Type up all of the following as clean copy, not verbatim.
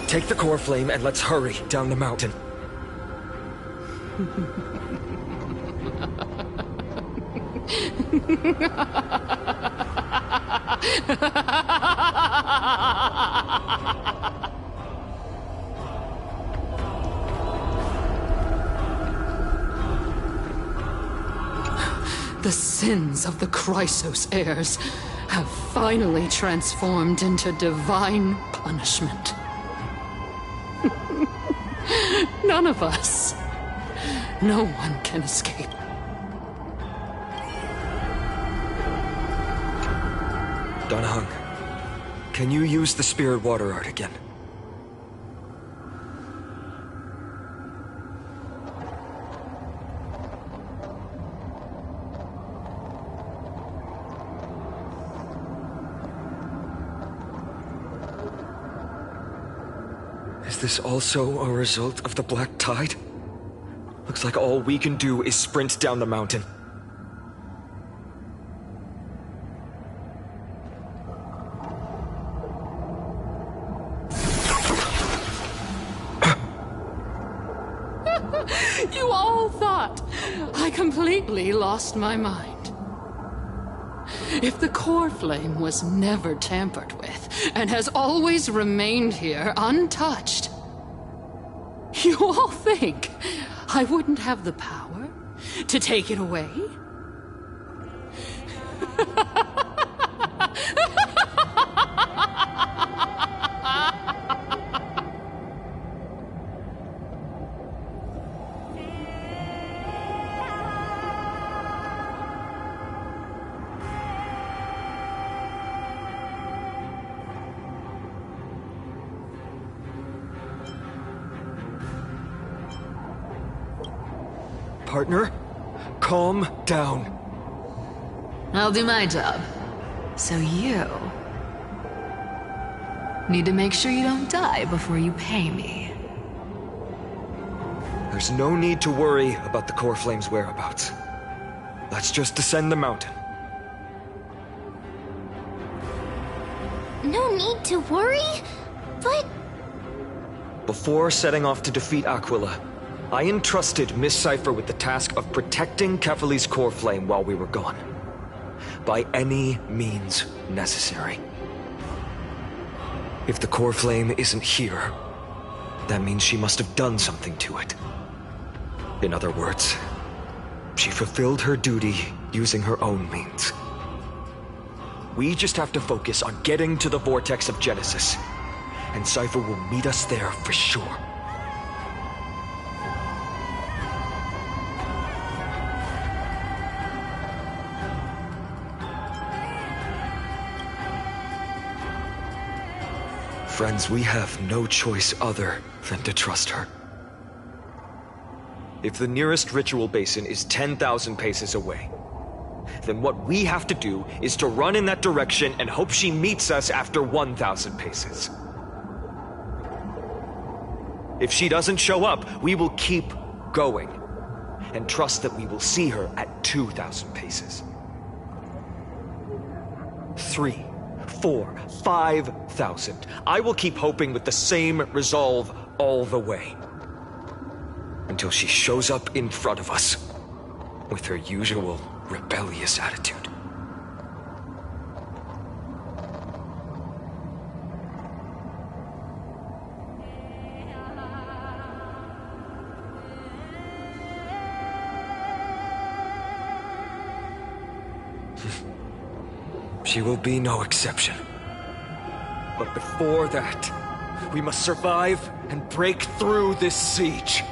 Take the core flame and let's hurry down the mountain. The sins of the Chrysos heirs have finally transformed into divine punishment. None of us. No one can escape. Donahung, can you use the spirit water art again? Is this also a result of the Black Tide? Looks like all we can do is sprint down the mountain. You all thought I completely lost my mind. If the core flame was never tampered with, and has always remained here untouched, you all think I wouldn't have the power to take it away? Partner, calm down. I'll do my job. So you need to make sure you don't die before you pay me. There's no need to worry about the core flame's whereabouts. Let's just descend the mountain. No need to worry? But... Before setting off to defeat Aquila, I entrusted Miss Cypher with the task of protecting Kefali's core flame while we were gone. By any means necessary. If the core flame isn't here, that means she must have done something to it. In other words, she fulfilled her duty using her own means. We just have to focus on getting to the vortex of Genesis, and Cypher will meet us there for sure. Friends, we have no choice other than to trust her. If the nearest ritual basin is 10,000 paces away, then what we have to do is to run in that direction and hope she meets us after 1,000 paces. If she doesn't show up, we will keep going and trust that we will see her at 2,000 paces. 3, 4, 5,000. I will keep hoping with the same resolve all the way. Until she shows up in front of us. with her usual rebellious attitude. She will be no exception. But before that, we must survive and break through this siege.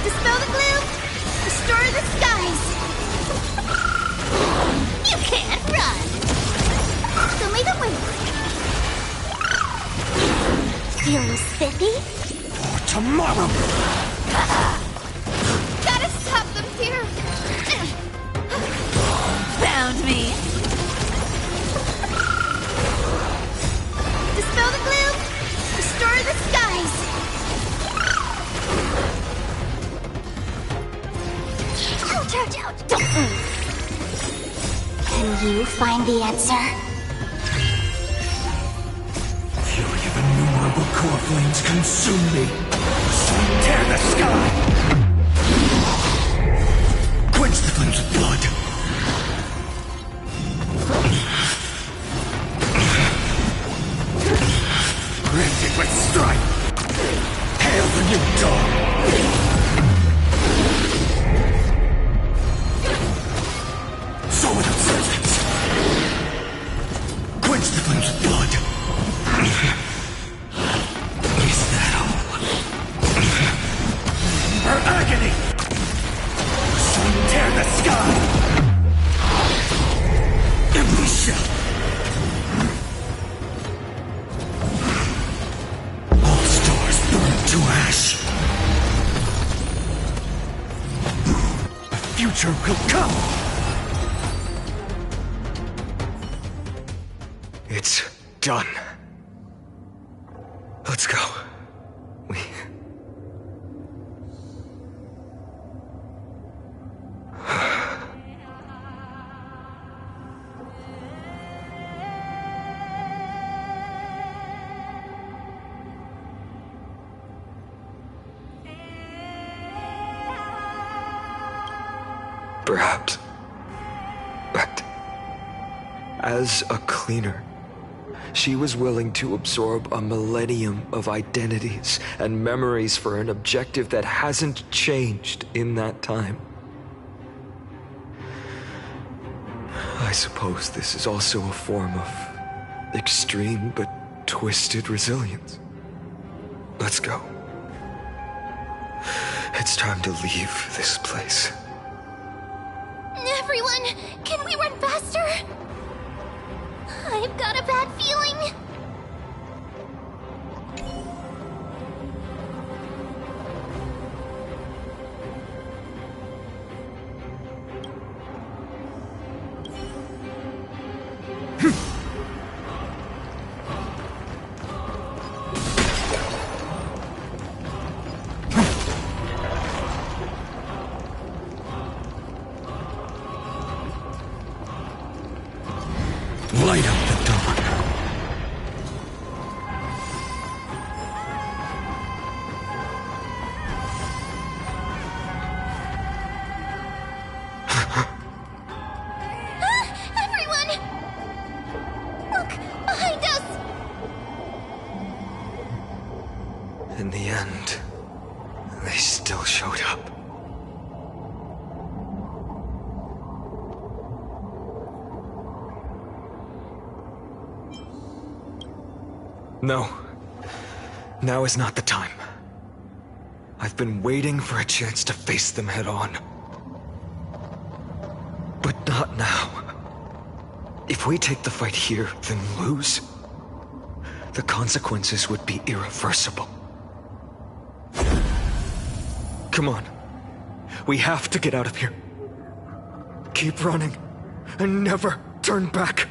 Dispel the gloom! Restore the skies! You can't run! Show me the way! Feeling spiffy? For tomorrow! Gotta stop them here! Found me. Dispel the gloom! Restore the skies! Ouch! Don't move! Can you find the answer? Fury of innumerable core flames consume me! Tear the sky! Quench the flames with blood! Rend it with strife! Hail the new dawn! So without substance! Quench the flames with blood! Is that all? Her agony! Tear the sky! Empty shell! All stars burn to ash! A future will come! It's done. Let's go. We... Perhaps. But as a cleaner, she was willing to absorb a millennium of identities and memories for an objective that hasn't changed in that time. I suppose this is also a form of extreme but twisted resilience. Let's go. It's time to leave this place. Everyone, can we run faster? I've got a bad feeling. Light up the dawn. Everyone! Look, behind us! In the end, they still showed up. No. Now is not the time. I've been waiting for a chance to face them head on. But not now. If we take the fight here, then lose, the consequences would be irreversible. Come on. We have to get out of here. Keep running, and never turn back.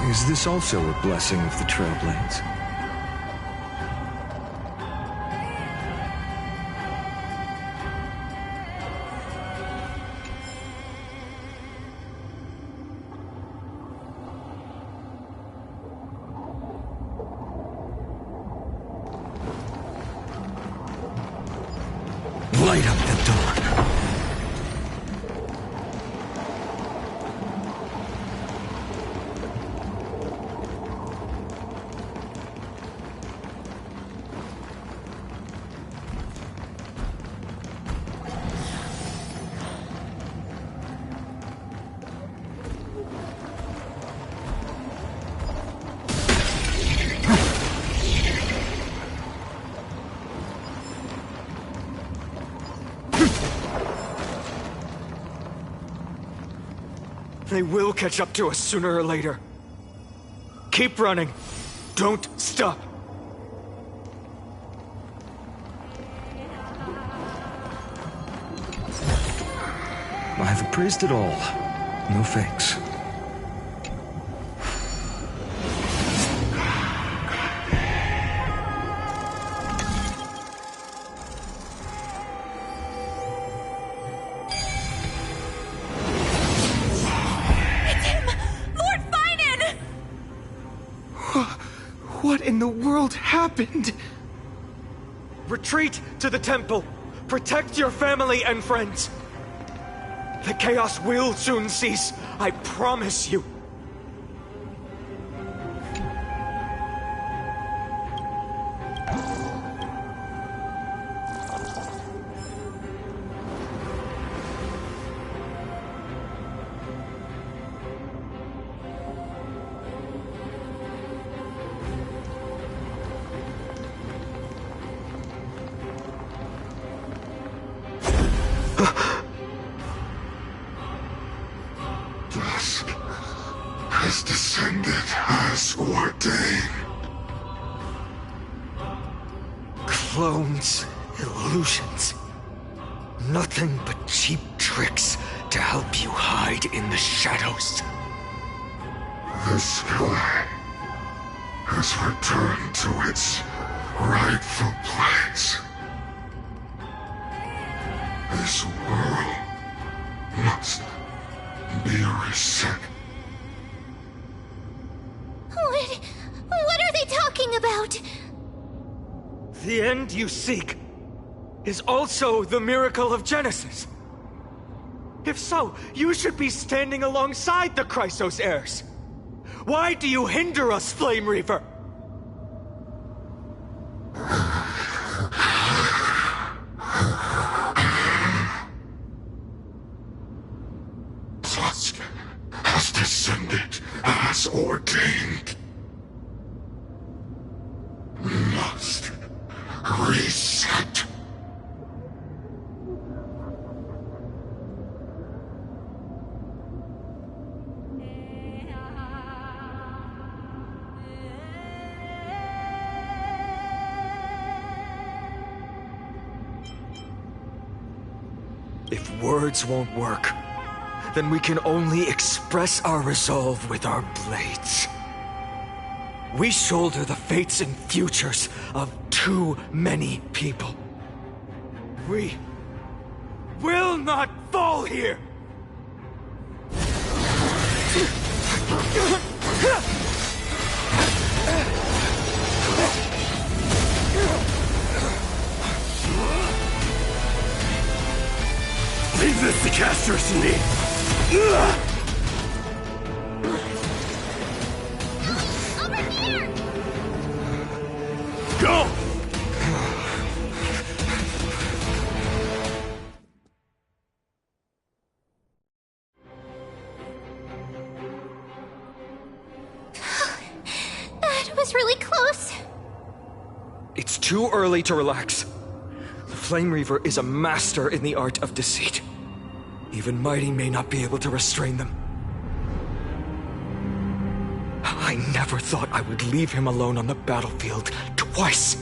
Is this also a blessing of the Trailblades? Light up the dawn. They will catch up to us sooner or later. Keep running. Don't stop. I have appraised it all. No fakes. What in the world happened? Retreat to the temple. Protect your family and friends. The chaos will soon cease. I promise you. Dusk has descended as ordained. Clones, illusions. Nothing but cheap tricks to help you hide in the shadows. The sky has returned to its rightful place. This world must be reset. What are they talking about? The end you seek is also the miracle of Genesis. If so, you should be standing alongside the Chrysos heirs. Why do you hinder us, Flame Reaver? Dusk has descended as ordained. Must reset. If words won't work, then we can only express our resolve with our blades. We shoulder the fates and futures of too many people. We will not fall here! Leave this to casters in me. was really close. It's too early to relax. The Flame Reaver is a master in the art of deceit. Even Mighty may not be able to restrain them. I never thought I would leave him alone on the battlefield twice.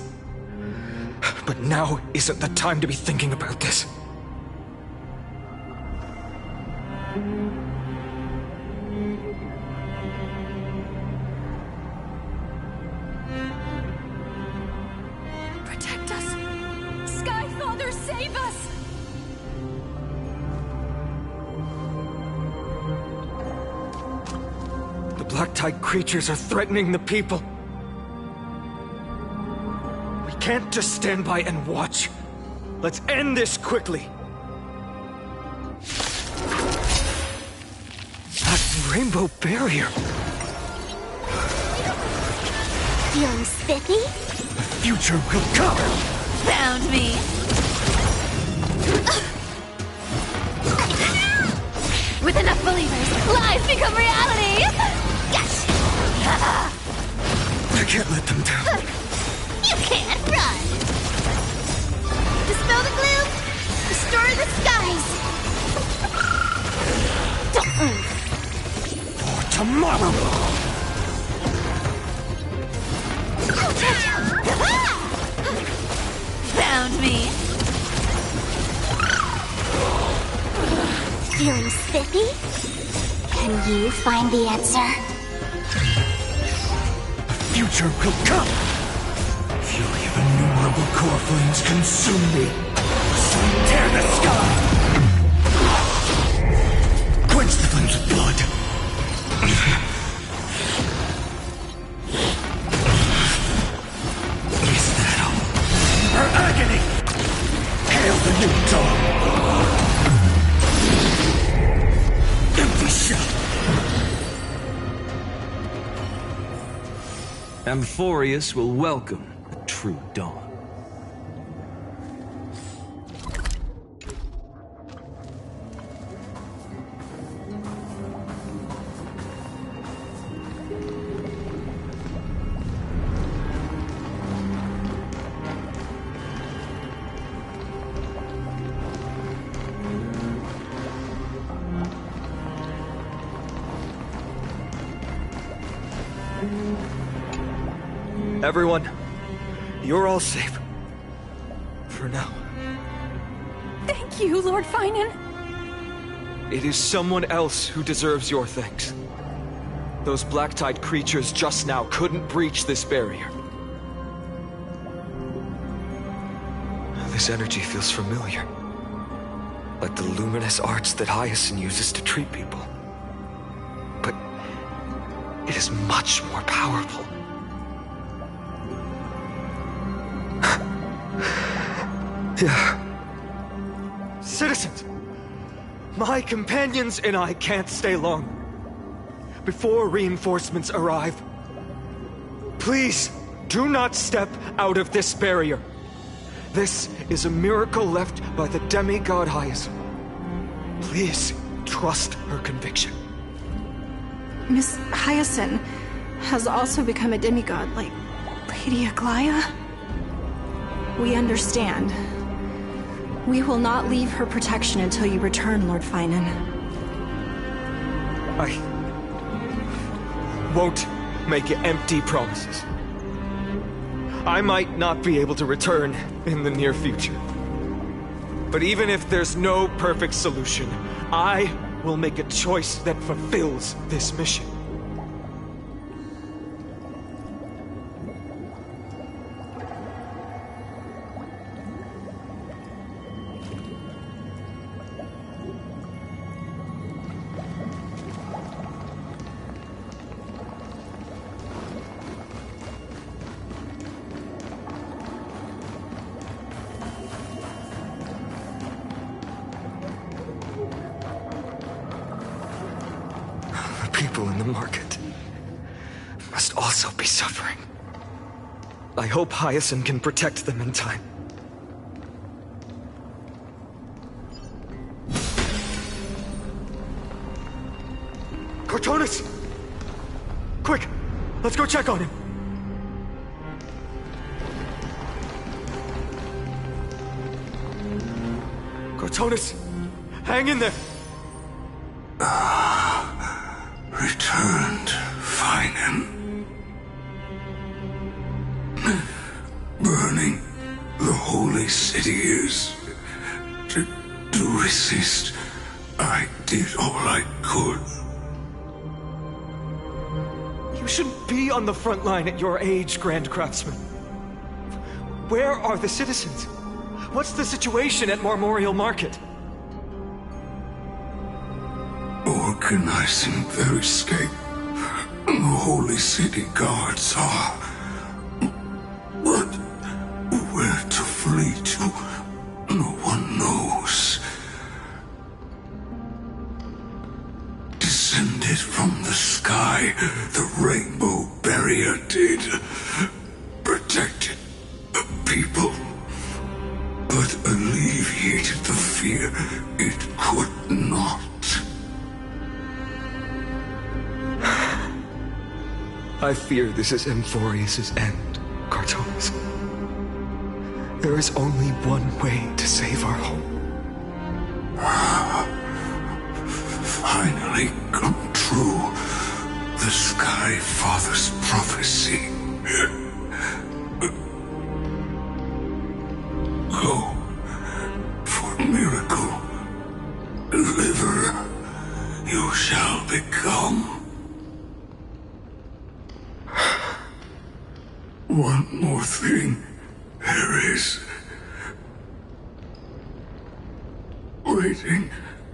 But now isn't the time to be thinking about this. Protect us! Sky Father, save us! The Black Tide creatures are threatening the people. We can't just stand by and watch. Let's end this quickly. That rainbow barrier. Feeling spiffy? The future will come. Found me. With enough believers, lies become reality! Yes! I can't let them down. You can't run! Dispel the gloom! Restore the skies! Don't move! For tomorrow! Found me. Feeling spiffy? Can you find the answer? The future will come! Fury of innumerable core flames consume me! So tear the sky! Quench the flames of blood! Is that all? Her agony! Hail the new dawn! Empty shell! Amphoreus will welcome the true dawn. Everyone, you're all safe. For now. Thank you, Lord Finan. It is someone else who deserves your thanks. Those Black Tide creatures just now couldn't breach this barrier. This energy feels familiar. Like the luminous arts that Hyacinth uses to treat people. But it is much more powerful. Yeah. Citizens, my companions and I can't stay long. Before reinforcements arrive, please do not step out of this barrier. This is a miracle left by the demigod Hyacinth. Please trust her conviction. Miss Hyacinth has also become a demigod, like Lady Aglaya. We understand. We will not leave her protection until you return, Lord Finan. I won't make empty promises. I might not be able to return in the near future. But even if there's no perfect solution, I will make a choice that fulfills this mission. People in the market must also be suffering. I hope Hyacinth can protect them in time. Cortonis! Quick! Let's go check on him! Cartonis, hang in there! Returned, Finen. Burning the holy city is... To resist, I did all I could. You shouldn't be on the front line at your age, Grand Craftsman. Where are the citizens? What's the situation at Marmorial Market? Organizing their escape. The holy city guards are... But where to flee to, no one knows. Descended from the sky, the rainbow barrier did. Protected the people, but alleviated the fear it could not. I fear this is amphoreus' end, Cartonis. There is only one way to save our home. Finally come true, the Sky Father's prophecy. Go for miracle. Deliver, you shall become. One more thing there is. Waiting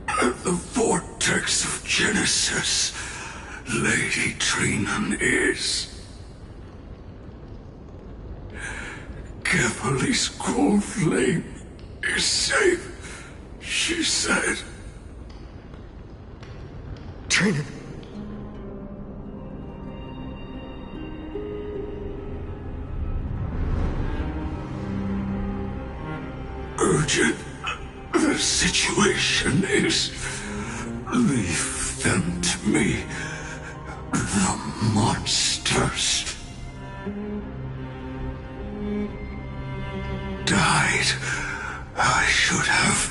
at the vortex of Genesis, Lady Trinan is. Kephali's core flame is safe, she said. Trinan. Urgent. The situation is... Leave them to me. The monsters. Died. I should have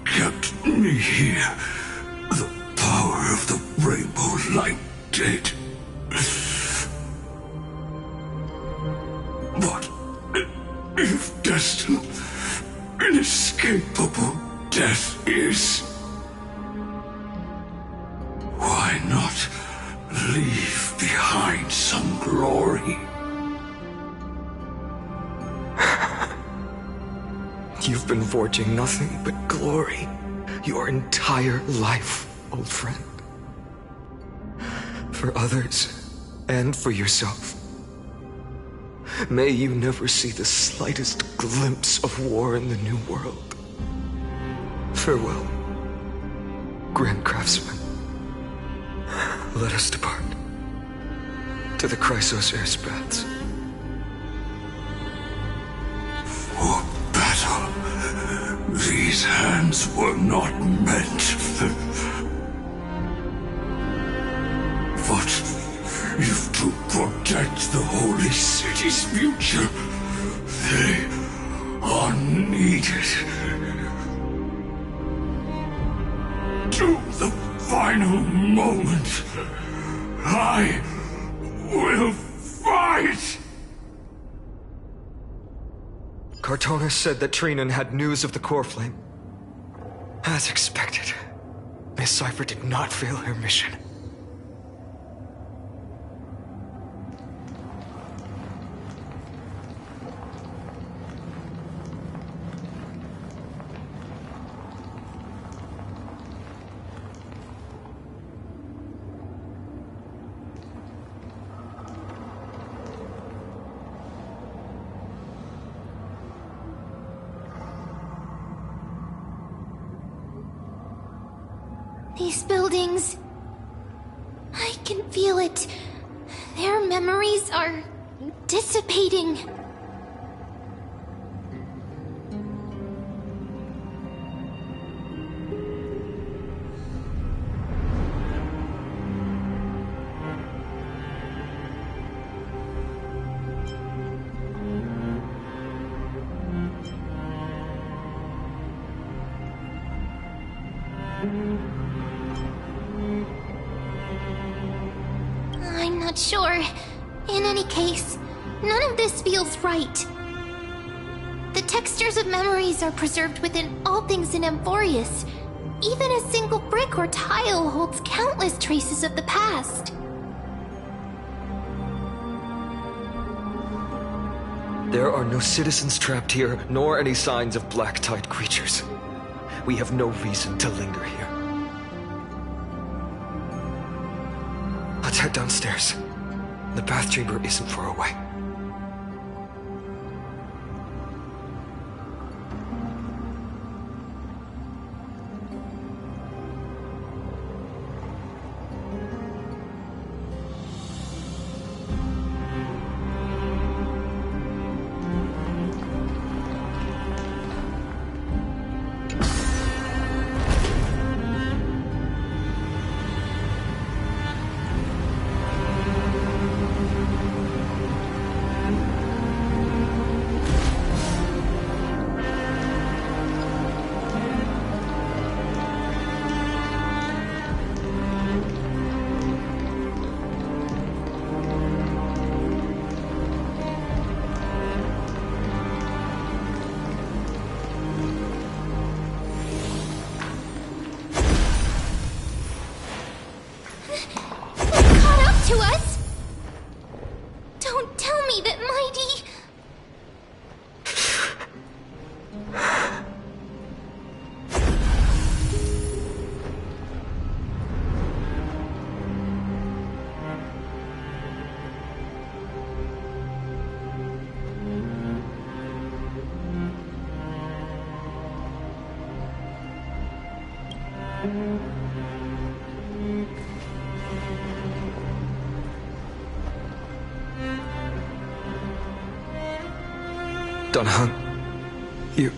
kept me here. The power of the rainbow light did. But if destined, inescapable death is, why not leave behind some glory? You've been forging nothing but glory your entire life, old friend. For others, and for yourself. May you never see the slightest glimpse of war in the New World. Farewell, Grand Craftsman. Let us depart to the Chrysos Airspaths. For battle, these hands were not meant. But if to protect the holy city's future, they are needed. To the final moment, I will fight! Cartonis said that Trinan had news of the core flame. As expected, Miss Cypher did not fail her mission. These buildings... I can feel it. Their memories are dissipating. I'm not sure. In any case, none of this feels right. The textures of memories are preserved within all things in amphoreus. Even a single brick or tile holds countless traces of the past. There are no citizens trapped here, nor any signs of black-tide creatures. We have no reason to linger here. Let's head downstairs. The bath chamber isn't far away. To us? Don't tell me that Mighty... Dunhun, you...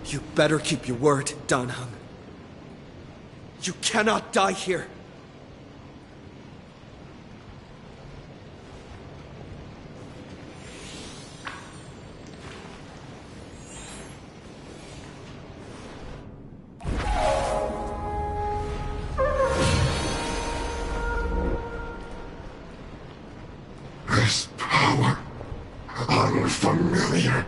You better keep your word, Danheng. You cannot die here. This power, unfamiliar.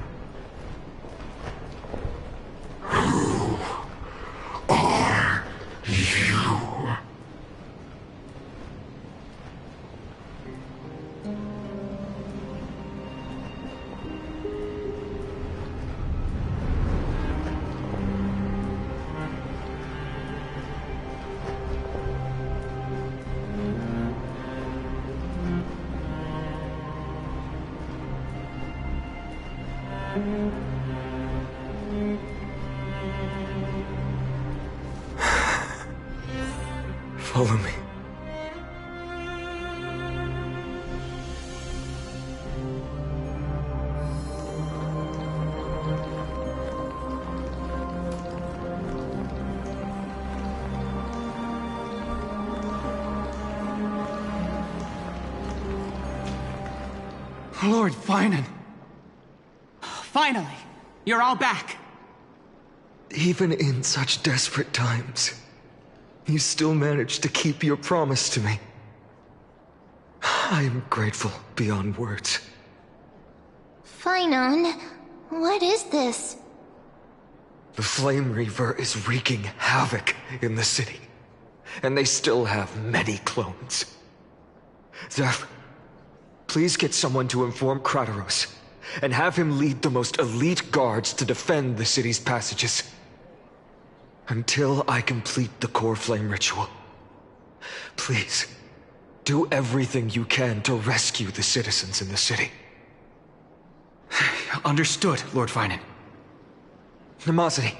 Who are you? Follow me. Lord Finan. Finally, you're all back. Even in such desperate times, You still managed to keep your promise to me. I am grateful beyond words. Finon, what is this? The Flame Reaver is wreaking havoc in the city, and they still have many clones. Zeph, please get someone to inform Kratos, and have him lead the most elite guards to defend the city's passages. Until I complete the core flame ritual. Please, do everything you can to rescue the citizens in the city. Understood, Lord Finan. Nemazity,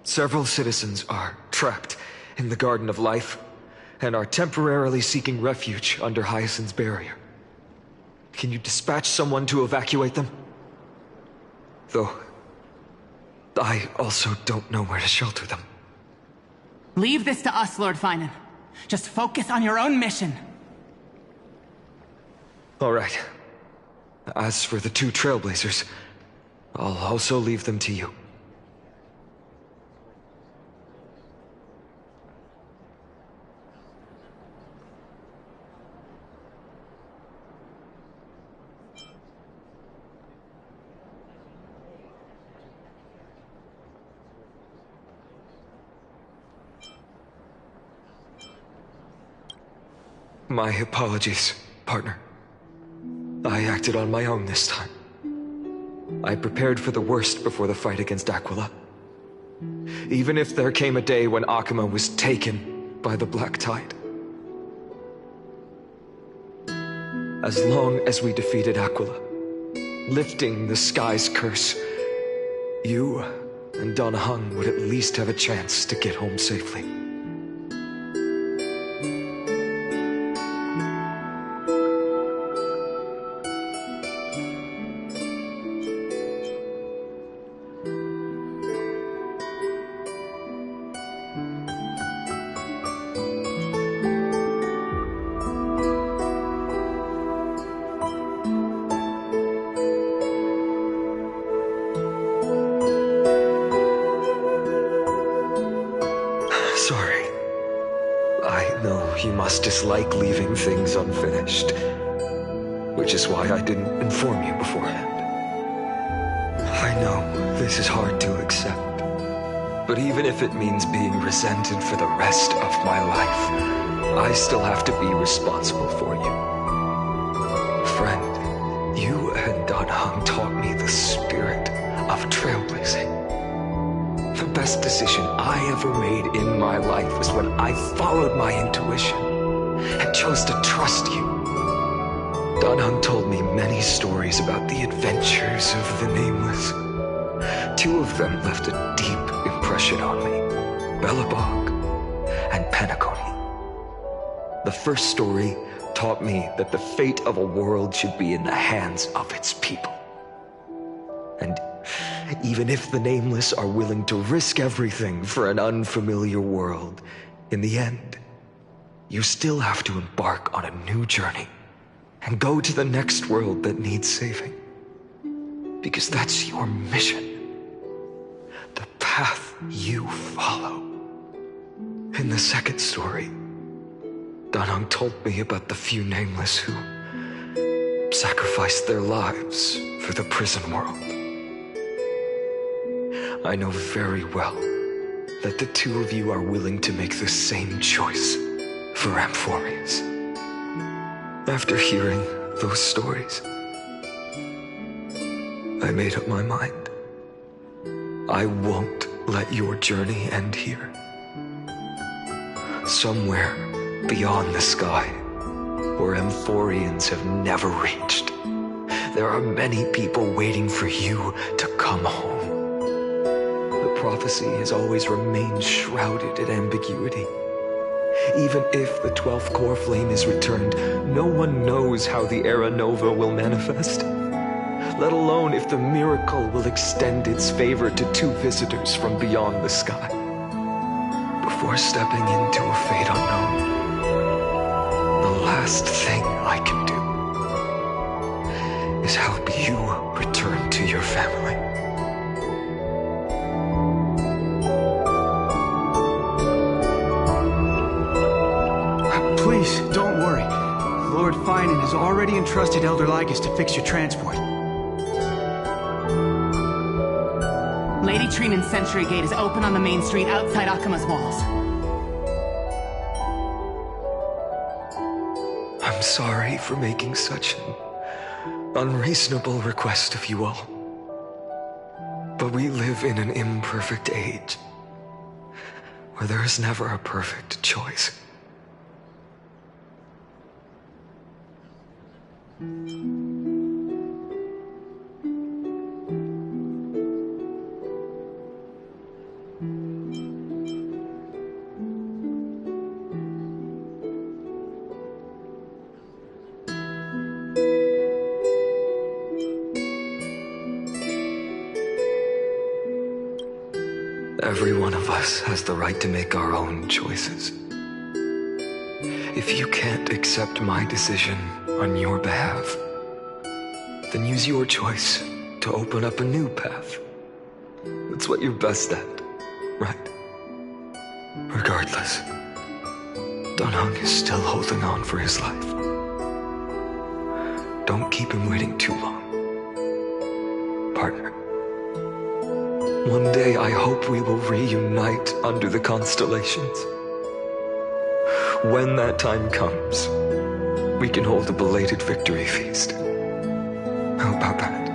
several citizens are trapped in the Garden of Life and are temporarily seeking refuge under Hyacinth's barrier. Can you dispatch someone to evacuate them? Though, I also don't know where to shelter them. Leave this to us, Lord Finan. Just focus on your own mission. All right. As for the two Trailblazers, I'll also leave them to you. My apologies, partner. I acted on my own this time. I prepared for the worst before the fight against Aquila. Even if there came a day when Akuma was taken by the Black Tide. As long as we defeated Aquila, lifting the sky's curse, you and Don Hung would at least have a chance to get home safely. Sorry. I know you must dislike leaving things unfinished, which is why I didn't inform you beforehand. I know this is hard to accept, but even if it means being resented for the rest of my life, I still have to be responsible for you. Friend, you and Don Hung taught me the spirit of trailblazing. The best decision I ever made in my life was when I followed my intuition and chose to trust you. Don Hung told me many stories about the adventures of the Nameless. Two of them left a deep impression on me, Belobog and Penacony. The first story taught me that the fate of a world should be in the hands of its people. And even if the Nameless are willing to risk everything for an unfamiliar world, in the end, you still have to embark on a new journey and go to the next world that needs saving. Because that's your mission. The path you follow. In the second story, Don Hung told me about the few Nameless who sacrificed their lives for the prison world. I know very well that the two of you are willing to make the same choice for amphoreus. After hearing those stories, I made up my mind. I won't let your journey end here. Somewhere beyond the sky, where amphoreans have never reached, there are many people waiting for you to come home. Prophecy has always remained shrouded in ambiguity. Even if the 12th core flame is returned, no one knows how the Era Nova will manifest, let alone if the miracle will extend its favor to two visitors from beyond the sky. Before stepping into a fate unknown, the last thing I can do is help you return to your family. Please, don't worry. Lord Finan has already entrusted Elder Lygus to fix your transport. Lady Trinan's Sentry Gate is open on the main street outside Akima's walls. I'm sorry for making such an unreasonable request of you all. But we live in an imperfect age, where there is never a perfect choice. Every one of us has the right to make our own choices. If you can't accept my decision on your behalf, then use your choice to open up a new path. That's what you're best at, right? Regardless, Dunhung is still holding on for his life. Don't keep him waiting too long. Partner. One day I hope we will reunite under the constellations. When that time comes, we can hold a belated victory feast. How about that?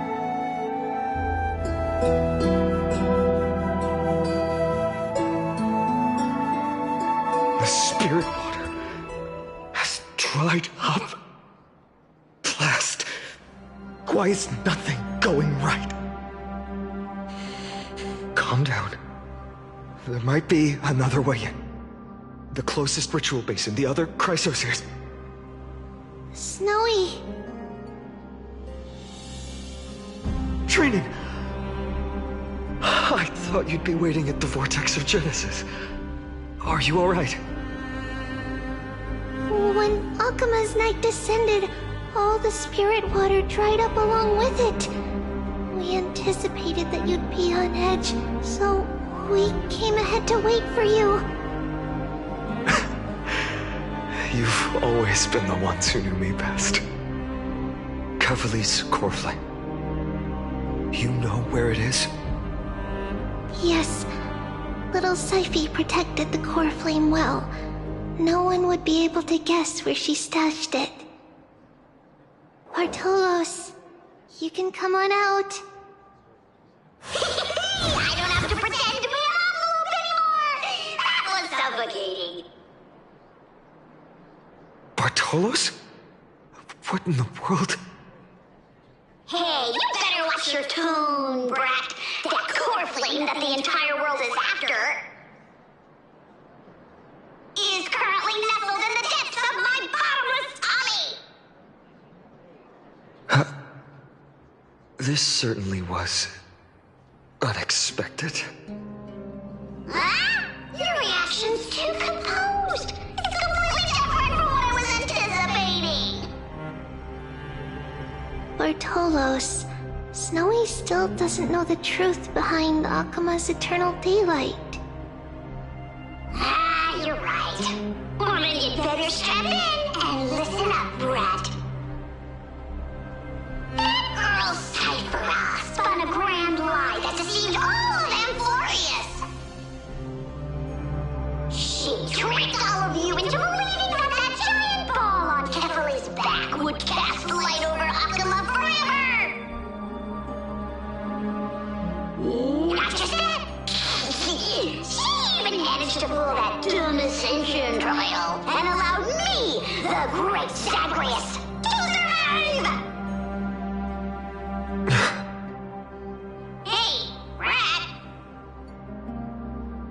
The spirit water has dried up. Blast. Why is nothing going right? Calm down. There might be another way in. The closest ritual basin, the other chrysosirs. Snowy. Trinan! I thought you'd be waiting at the Vortex of Genesis. Are you alright? When Akima's night descended, all the spirit water dried up along with it. We anticipated that you'd be on edge, so we came ahead to wait for you. You've always been the ones who knew me best. Kevali's core flame. You know where it is? Yes. Little Syphi protected the core flame well. No one would be able to guess where she stashed it. Bartolos, you can come on out. I don't have to pretend to be an envelope anymore! That was suffocating. Bartolos? What in the world? Hey, you better watch your tone, brat. That core flame that the entire world is after is currently nestled in the depths of my bottomless tummy! This certainly was unexpected. Huh? Your reaction's too composed. It's completely different from what I was anticipating. Bartolos, Snowy still doesn't know the truth behind Akima's eternal daylight. Ah, you're right. Well, then you'd better strap in and listen up, brat. That girl Cyphera spun a grand lie that deceived all of amphoreus. She tricked all of you into believing that that giant ball on Kefali's back would cast light over Akima forever. Not just that. She even managed to pull that dumb ascension trial and allowed me, the great Zagreus, to survive! Hey, Rat!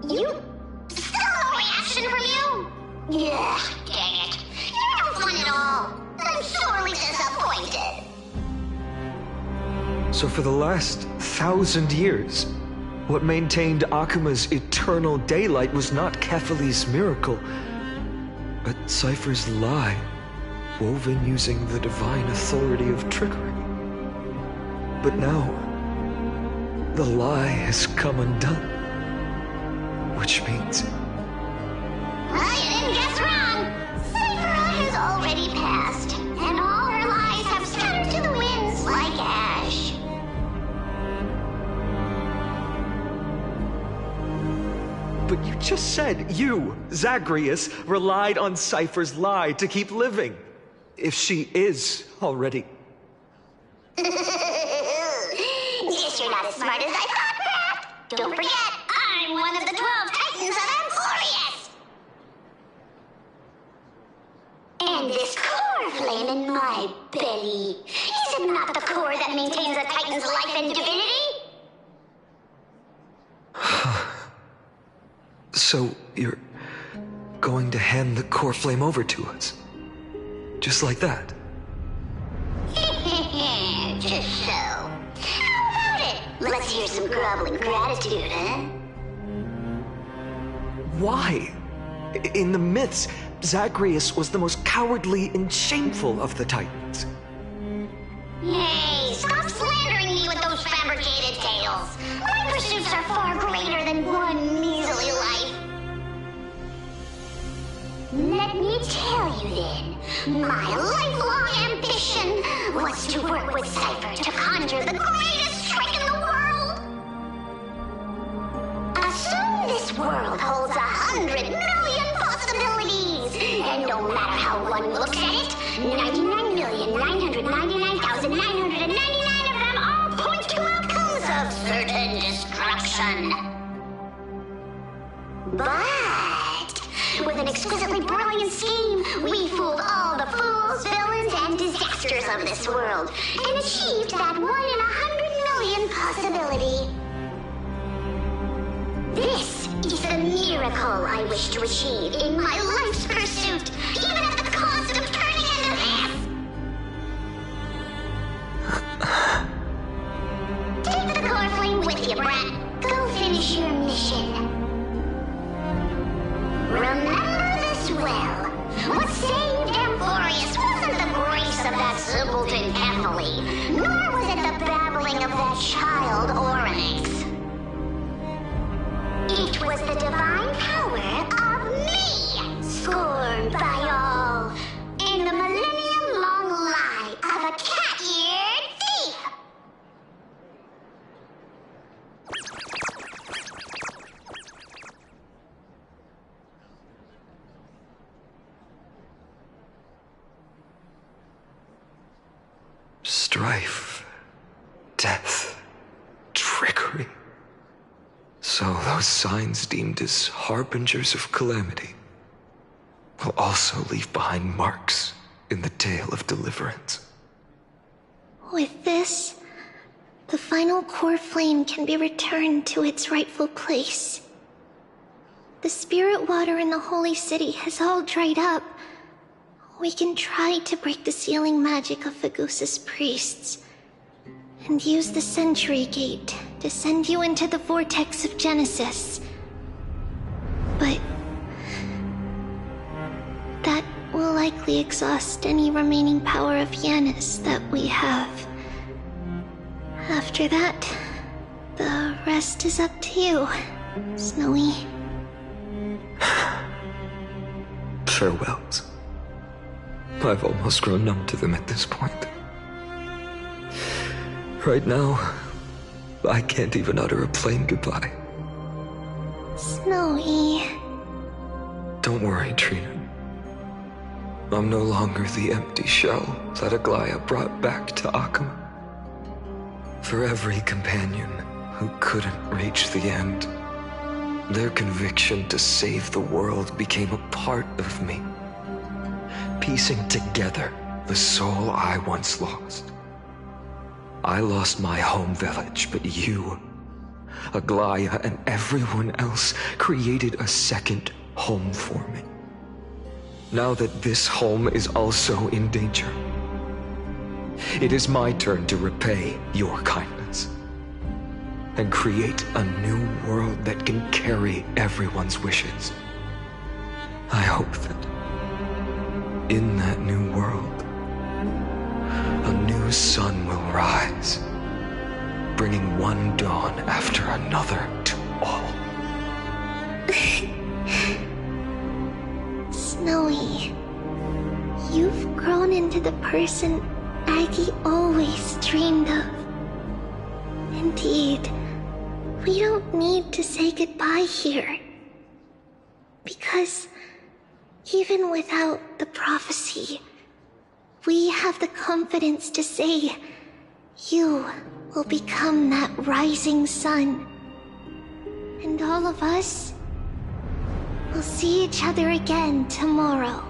You... still no reaction from you? Yeah, dang it. You're no fun at all. I'm sorely disappointed. So for the last 1,000 years, what maintained Akima's eternal daylight was not Kefali's miracle, but Cypher's lie, woven using the divine authority of trickery. But now, the lie has come undone. Which means... Well, you didn't guess wrong. Cypher just said you, Zagreus, relied on Cypher's lie to keep living. If she is already... Guess you're not as smart as I thought, Craft. Don't forget, I'm one of the 12 Titans of Amphoreus. And this core flame in my belly, is it not the core that maintains a Titan's life and divinity? So, you're going to hand the core flame over to us? Just like that? Just so. How about it? Let's hear some groveling gratitude, huh? Why? In the myths, Zagreus was the most cowardly and shameful of the Titans. Hey, stop slandering me with those fabricated tales. My pursuits are far greater than one measly life. Let me tell you then, my lifelong ambition was to work with Cypher to conjure the greatest trick in the world. Assume this world holds 100 million possibilities, and no matter how one looks at it, 99,999,999 of them all point to outcomes of certain destruction. But with an exquisitely brilliant scheme, we fooled all the fools, villains, and disasters of this world, and achieved that 1 in 100 million possibility. This is the miracle I wish to achieve in my life's pursuit, even at the cost of turning into this! Take the core flame with you, brat. Go finish your mission. Remember this well. What saved Amphoreus wasn't the grace of that simpleton Ephyli, nor was it the babbling of that child Oryx. It was the divine power of me, scorned by all, and the millennium-long lie of a cat-eared thief. Strife, death, trickery. So those signs deemed as harbingers of calamity will also leave behind marks in the tale of deliverance. With this, the final core flame can be returned to its rightful place. The spirit water in the holy city has all dried up. We can try to break the sealing magic of Fagusa's priests, and use the Century Gate to send you into the vortex of Genesis. But that will likely exhaust any remaining power of Yanis that we have. After that, the rest is up to you, Snowy. Farewells. I've almost grown numb to them at this point. Right now, I can't even utter a plain goodbye. Snowy. Don't worry, Trina. I'm no longer the empty shell that Aglaya brought back to Akama. For every companion who couldn't reach the end, their conviction to save the world became a part of me, piecing together the soul I once lost. I lost my home village, but you, Aglaya, and everyone else created a second home for me. Now that this home is also in danger, it is my turn to repay your kindness and create a new world that can carry everyone's wishes. I hope that in that new world, a new sun will rise, bringing one dawn after another to all. Snowy, you've grown into the person Aggie always dreamed of. Indeed, we don't need to say goodbye here. Because even without the prophecy, we have the confidence to say you will become that rising sun. And all of us will see each other again tomorrow.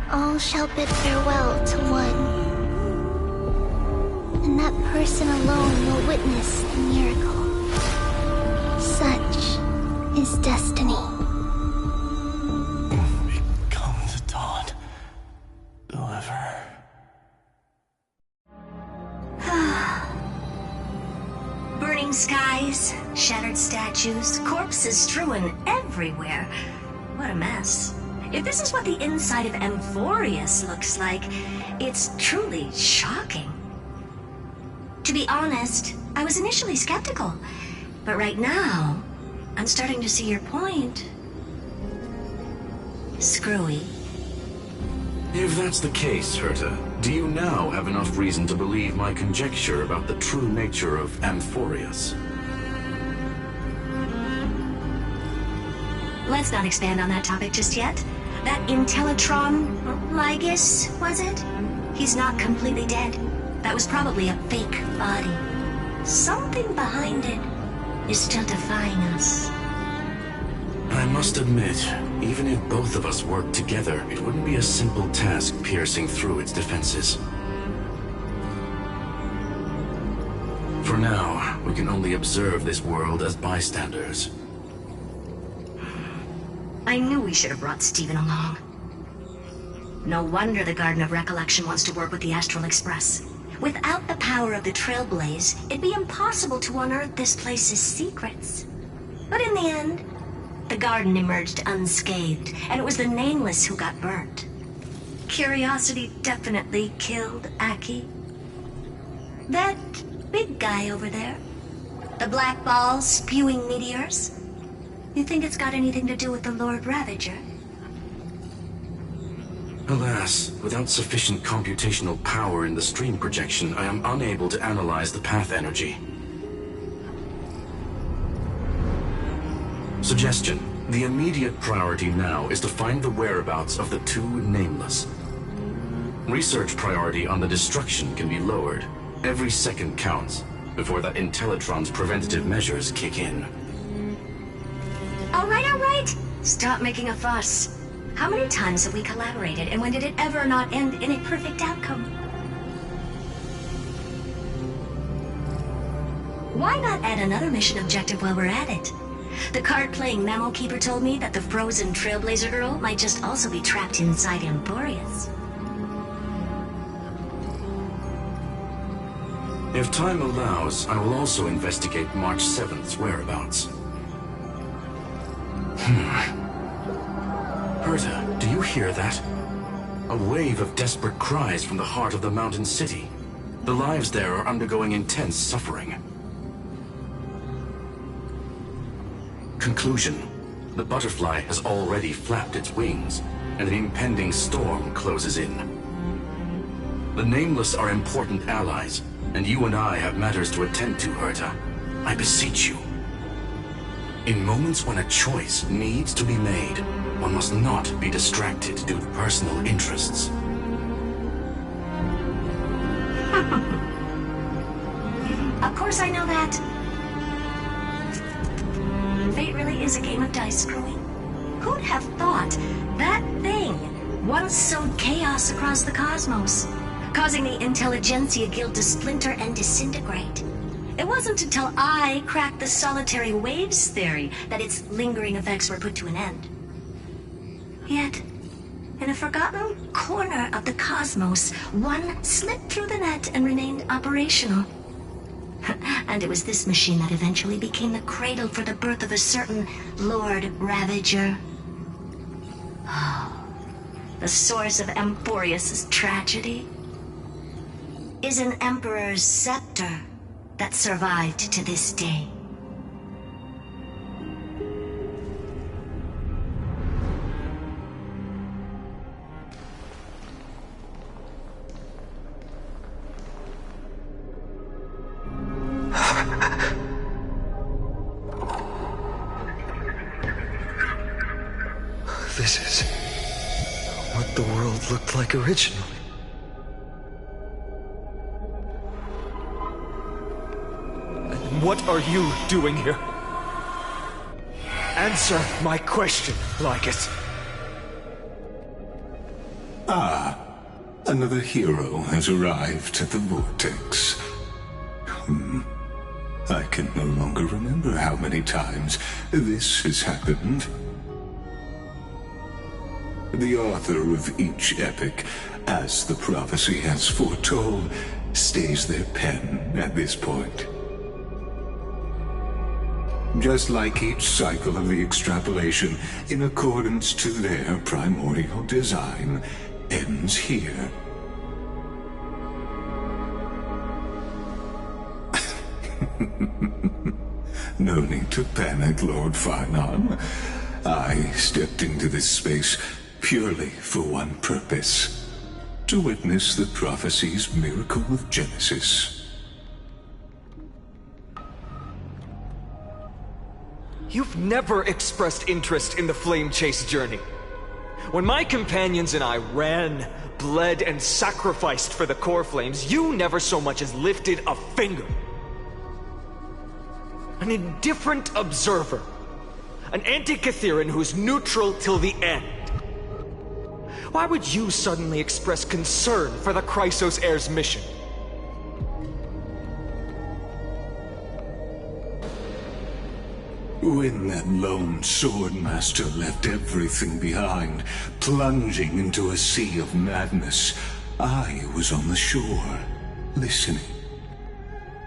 All shall bid farewell to one, and that person alone will witness the miracle. Such is destiny. Become the dawn. Deliver. Burning skies, shattered statues, corpses strewn everywhere. What a mess. If this is what the inside of amphoreus looks like, it's truly shocking. To be honest, I was initially skeptical, but right now, I'm starting to see your point. Screwy. If that's the case, Herta, do you now have enough reason to believe my conjecture about the true nature of amphoreus? Let's not expand on that topic just yet. That Intellitron, Ligus, was it? He's not completely dead. That was probably a fake body. Something behind it is still defying us. I must admit, even if both of us worked together, it wouldn't be a simple task piercing through its defenses. For now, we can only observe this world as bystanders. I knew we should have brought Stephen along. No wonder the Garden of Recollection wants to work with the Astral Express. Without the power of the Trailblaze, it'd be impossible to unearth this place's secrets. But in the end, the garden emerged unscathed, and it was the Nameless who got burnt. Curiosity definitely killed Aki. That big guy over there, the black ball spewing meteors, you think it's got anything to do with the Lord Ravager? Alas, without sufficient computational power in the stream projection, I am unable to analyze the path energy. Suggestion. The immediate priority now is to find the whereabouts of the two Nameless. Research priority on the destruction can be lowered. Every second counts before that Intellitron's preventative measures kick in. All right. Stop making a fuss. How many times have we collaborated, and when did it ever not end in a perfect outcome? Why not add another mission objective while we're at it? The card-playing Mammal Keeper told me that the frozen Trailblazer girl might just also be trapped inside Amphoreus. If time allows, I will also investigate March 7th's whereabouts. Herta, do you hear that? A wave of desperate cries from the heart of the mountain city. The lives there are undergoing intense suffering. Conclusion. The butterfly has already flapped its wings, and an impending storm closes in. The Nameless are important allies, and you and I have matters to attend to, Herta. I beseech you. In moments when a choice needs to be made, one must not be distracted due to personal interests. Of course I know that. Fate really is a game of dice, Screwy. Who'd have thought that thing once sowed chaos across the cosmos, causing the Intelligentsia Guild to splinter and disintegrate? It wasn't until I cracked the solitary waves theory that its lingering effects were put to an end. Yet, in a forgotten corner of the cosmos, one slipped through the net and remained operational. And it was this machine that eventually became the cradle for the birth of a certain Lord Ravager. Oh, the source of Amphoreus' tragedy is an Emperor's scepter that survived to this day. This is what the world looked like originally. And what are you doing here? Answer my question, Lycus. Ah, another hero has arrived at the Vortex. I can no longer remember how many times this has happened. The author of each epic, as the prophecy has foretold, stays their pen at this point. Just like each cycle of the extrapolation, in accordance to their primordial design, ends here. No need to panic, Lord Farnon. I stepped into this space purely for one purpose: to witness the prophecy's miracle of Genesis. You've never expressed interest in the flame chase journey. When my companions and I ran, bled, and sacrificed for the core flames, you never so much as lifted a finger. An indifferent observer. An anti-Catheran who's neutral till the end. Why would you suddenly express concern for the Chrysos heir's mission? When that lone swordmaster left everything behind, plunging into a sea of madness, I was on the shore, listening.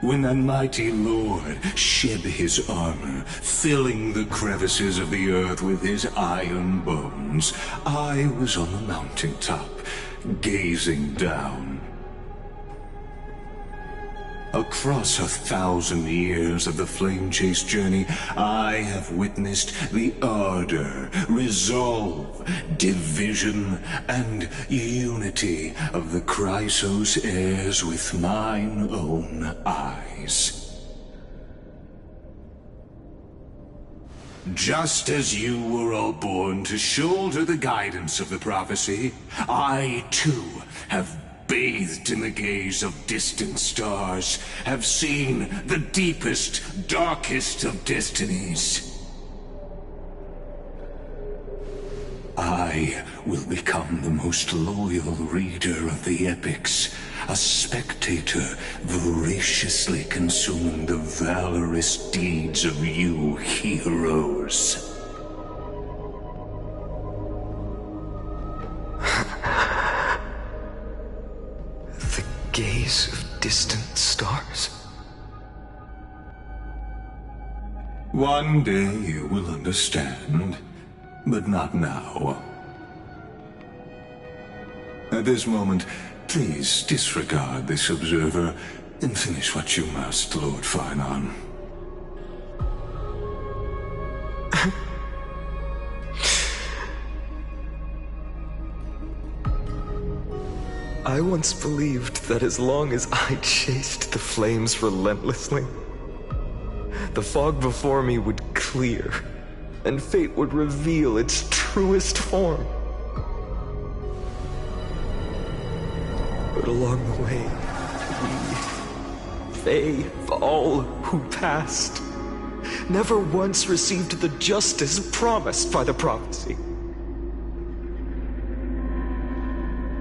When that mighty lord shed his armor, filling the crevices of the earth with his iron bones, I was on the mountaintop, gazing down. Across 1,000 years of the flame chase journey, I have witnessed the ardor, resolve, division, and unity of the Chrysos heirs with mine own eyes. Just as you were all born to shoulder the guidance of the prophecy, I too have bathed in the gaze of distant stars, have seen the deepest, darkest of destinies. I will become the most loyal reader of the epics, a spectator voraciously consuming the valorous deeds of you heroes. Gaze of distant stars. One day you will understand, but not now. At this moment, please disregard this observer and finish what you must, Lord Farnon. I once believed that as long as I chased the flames relentlessly, the fog before me would clear, and fate would reveal its truest form. But along the way, they, all who passed, never once received the justice promised by the prophecy.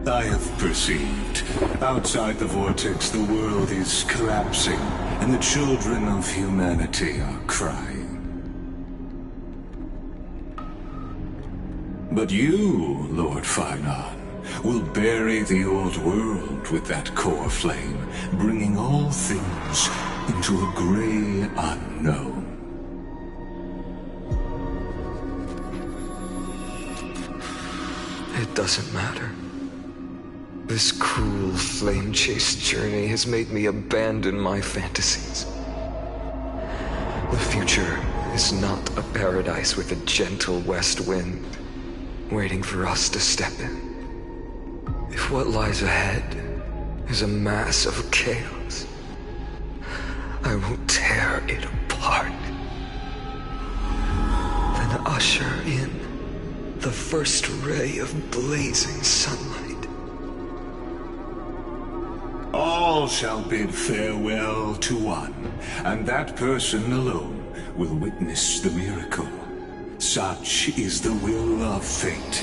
I have perceived. Outside the vortex, the world is collapsing, and the children of humanity are crying. But you, Lord Farnon, will bury the old world with that core flame, bringing all things into a gray unknown. It doesn't matter. This cruel flame chase journey has made me abandon my fantasies. The future is not a paradise with a gentle west wind, waiting for us to step in. If what lies ahead is a mass of chaos, I will tear it apart. Then usher in the the first ray of blazing sunlight. All shall bid farewell to one, and that person alone will witness the miracle. Such is the will of fate.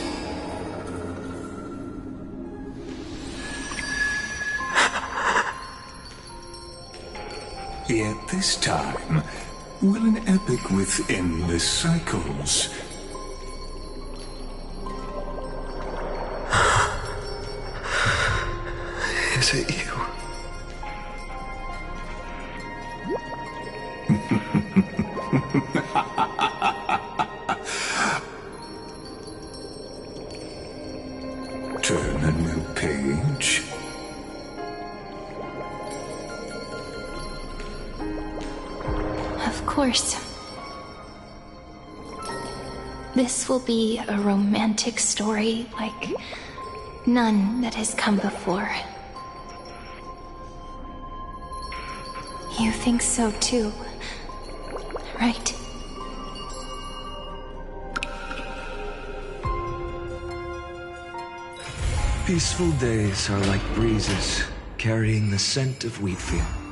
Yet this time, will an epic with endless cycles Is it you? turn a new page? Of course. This will be a romantic story like none that has come before. You think so too, right? Peaceful days are like breezes carrying the scent of wheat fields.